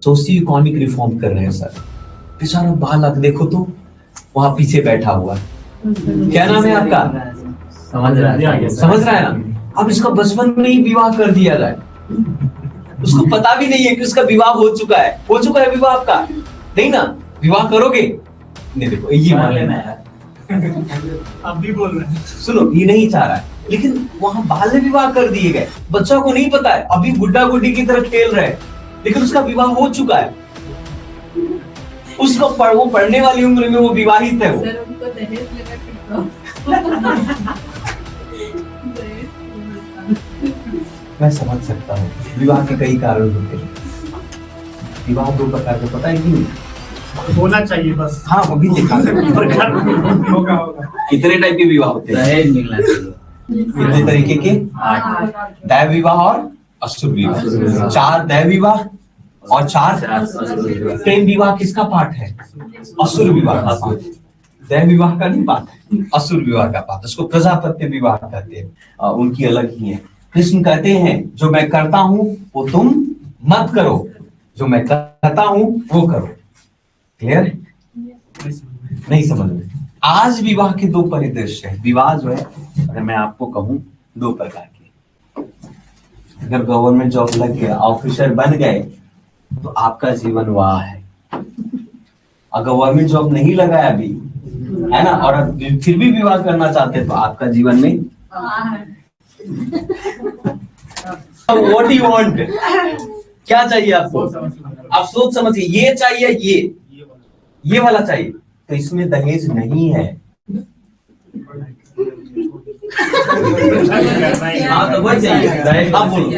Socio economic reform कर रहे हैं सर। बेचारा बालक देखो तो वहां पीछे बैठा हुआ है, क्या नाम है आपका? समझ रहा है ना? अब इसका बचपन में ही विवाह कर दिया जाए, उसको पता भी नहीं है कि उसका विवाह हो चुका है विवाह आपका नहीं ना, विवाह करोगे नहीं। देखो ये मामले में आप भी बोल रहे हैं, सुनो ये नहीं चाह रहा है, लेकिन वहां बाल्य विवाह कर दिए गए, बच्चा को नहीं पता है, अभी गुड्डा गुड्डी की तरह खेल रहे हैं, लेकिन उसका विवाह हो चुका है। उसको वो पढ़ने वाली उम्र में वो विवाहित है। वो मैं समझ सकता हूँ, विवाह के कई कारण होते हैं। विवाह दो प्रकार के, पता है कि नहीं? होना चाहिए बस। हाँ वो भी लिखा होगा। कितने टाइप के विवाह होते हैं? कितने तरीके के? दैव विवाह और असुर विवाह। 4 दैव विवाह और 4 प्रेम विवाह किसका पाठ है? असुर विवाह का पाठ। दैव विवाह का नहीं पाठ है, असुर विवाह का पाठ। उसको प्रजापत्य विवाह कहते हैं, उनकी अलग ही है। कृष्ण कहते हैं जो मैं करता हूं वो तुम मत करो, जो मैं करता हूं वो करो। क्लियर? नहीं समझ में? आज विवाह के 2 परिदृश्य है। विवाह जो है, अगर मैं आपको कहूं 2 प्रकार के। अगर गवर्नमेंट जॉब लग गया, ऑफिसर बन गए, तो आपका जीवन वाह है। और गवर्नमेंट जॉब नहीं लगा है अभी, है ना, और फिर भी विवाह करना चाहते हैं, तो आपका जीवन में व्हाट यू वांट, क्या चाहिए आपको? आप सोच समझिए, ये चाहिए, ये वाला चाहिए, तो इसमें दहेज नहीं है। हाँ तो वही चाहिए, आप बोलो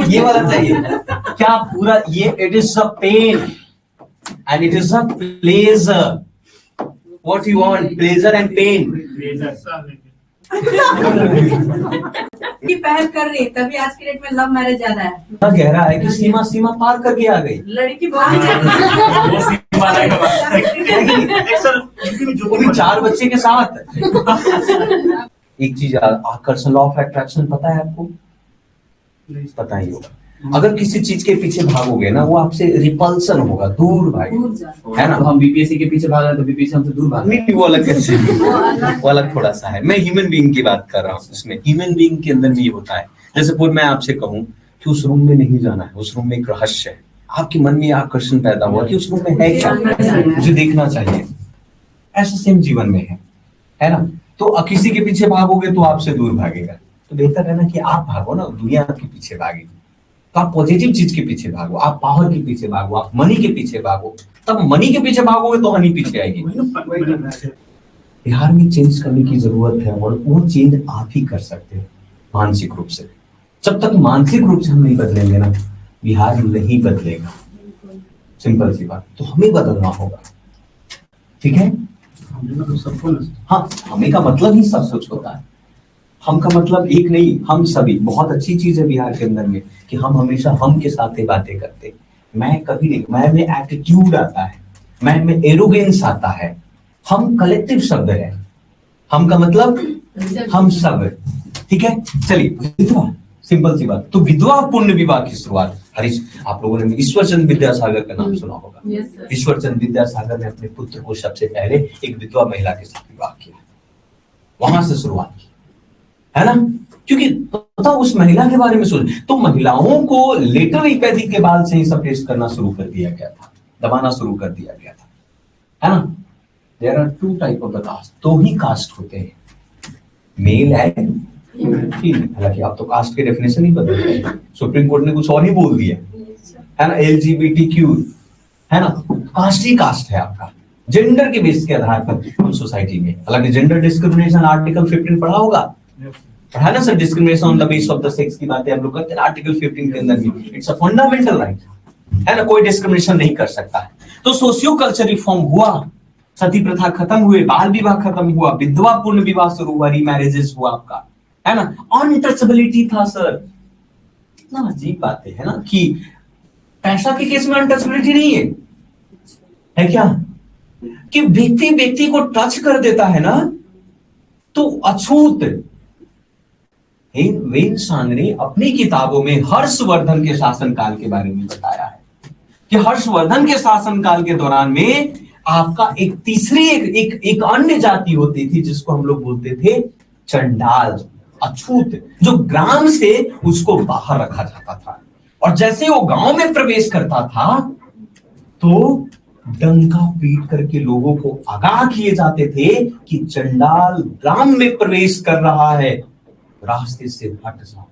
ये वाला चाहिए क्या? पूरा ये, it is a pain and it is a pleasure. What you want? Pleasure and pain. की पहल कर रही है, तभी आज के डेट में लव मैरिज ज्यादा है। इतना गहरा है कि सीमा पार करके आ गई लड़की बहुत वो भी 4 बच्चे के साथ। एक चीज, आकर्षण, लॉ ऑफ अट्रैक्शन पता है आपको? पता ही होगा। अगर किसी चीज के पीछे भागोगे ना, वो आपसे रिपल्सन होगा, दूर भागेगा, है ना। हम बीपीएससी के पीछे भाग रहे हैं तो बीपीएससी हमसे दूर भाग। नहीं, वो अलग कैसे, वो अलग थोड़ा सा है। मैं ह्यूमन बीइंग की बात कर रहा हूँ। इसमें ह्यूमन बीइंग के अंदर भी होता है। जैसे पूर्व मैं आपसे कहूँ कि उस रूम में नहीं जाना है, उस रूम में एक रहस्य है, आपके मन में आकर्षण पैदा हुआ कि उस रूम में है क्या, मुझे देखना चाहिए। ऐसा सेम जीवन में है ना। तो किसी के पीछे भागोगे तो आपसे दूर भागेगा, तो बेहतर है ना कि आप भागो ना, दुनिया आपके पीछे भागेगी। तो आप पॉजिटिव चीज के पीछे भागो, आप पावर के पीछे भागो, आप मनी के पीछे भागो। तब मनी के पीछे भागोगे तो हनी पीछे आएगी। बिहार में चेंज करने की जरूरत है, और वो चेंज आप ही कर सकते हैं मानसिक रूप से। जब तक मानसिक रूप से हम नहीं बदलेंगे ना, बिहार नहीं बदलेगा। सिंपल सी बात। तो हमें बदलना होगा, ठीक है। हाँ, हमें का मतलब ही सब कुछ होता है। हम का मतलब एक नहीं, हम सभी। बहुत अच्छी चीज है बिहार के अंदर में कि हम हमेशा हम के साथ ही बातें करते। मैं कभी नहीं, मैं में एटीट्यूड आता है, मैं में एरोगेंस आता है। हम कलेक्टिव शब्द है, हम का मतलब हम सब, ठीक है। चलिए, विधवा, सिंपल सी बात। तो विधवा पूर्ण विवाह की शुरुआत, हरीश, आप लोगों ने ईश्वरचंद विद्यासागर का नाम सुना होगा। ईश्वरचंद विद्यासागर ने अपने पुत्र को सबसे पहले एक विधवा महिला के साथ विवाह किया, वहां से शुरुआत की, है ना। क्योंकि पता उस महिला के बारे में सोच, तो महिलाओं को लेटर इपैथी के बाद से ही सब टेस्ट करना शुरू कर दिया गया था, दबाना शुरू कर दिया गया था, है ना। There are 2 type of the caste, 2 ही कास्ट होते हैं, मेल एंड फीमेल। हालांकि आप तो कास्ट के डेफिनेशन ही बदल रहे हैं, सुप्रीम कोर्ट ने कुछ और ही बोल दिया, है ना। LGBTQ, है ना। कास्ट ही कास्ट है आपका, जेंडर के बेस के आधार पर सोसाइटी में। हालांकि जेंडर डिस्क्रिमिनेशन आर्टिकल 15 पढ़ा होगा, है ना sir. Discrimination on the base of the sex की बातें हम लोग करते हैं आर्टिकल 15 के अंदर भी। इट्स अ फंडामेंटल राइट, है ना, कोई डिस्क्रिमिनेशन नहीं कर सकता है। तो सोशियो कल्चर रिफॉर्म हुआ, सती प्रथा खत्म हुए, बाल विवाह खत्म हुआ, विधवा पूर्ण विवाह शुरू हुआ, रीमैरिजेस हुआ आपका, है ना। अनटचेबिलिटी था सर, कितना अजीब बात है ना, कि पैसा के केस में अनटचेबिलिटी नहीं है क्या? कि व्यक्ति को टच कर देता है ना तो अछूत। वेन सांग ने अपनी किताबों में हर्षवर्धन के शासनकाल के बारे में बताया है। कि हर्षवर्धन के शासनकाल के दौरान में आपका एक तीसरी एक अन्य जाति होती थी जिसको हम लोग बोलते थे चंडाल, अछूत, जो ग्राम से उसको बाहर रखा जाता था। और जैसे वो गांव में प्रवेश करता था तो डंका पीट करके लोगों को आगाह किए जाते थे कि चंडाल ग्राम में प्रवेश कर रहा है, रास्ते से हट जाओ।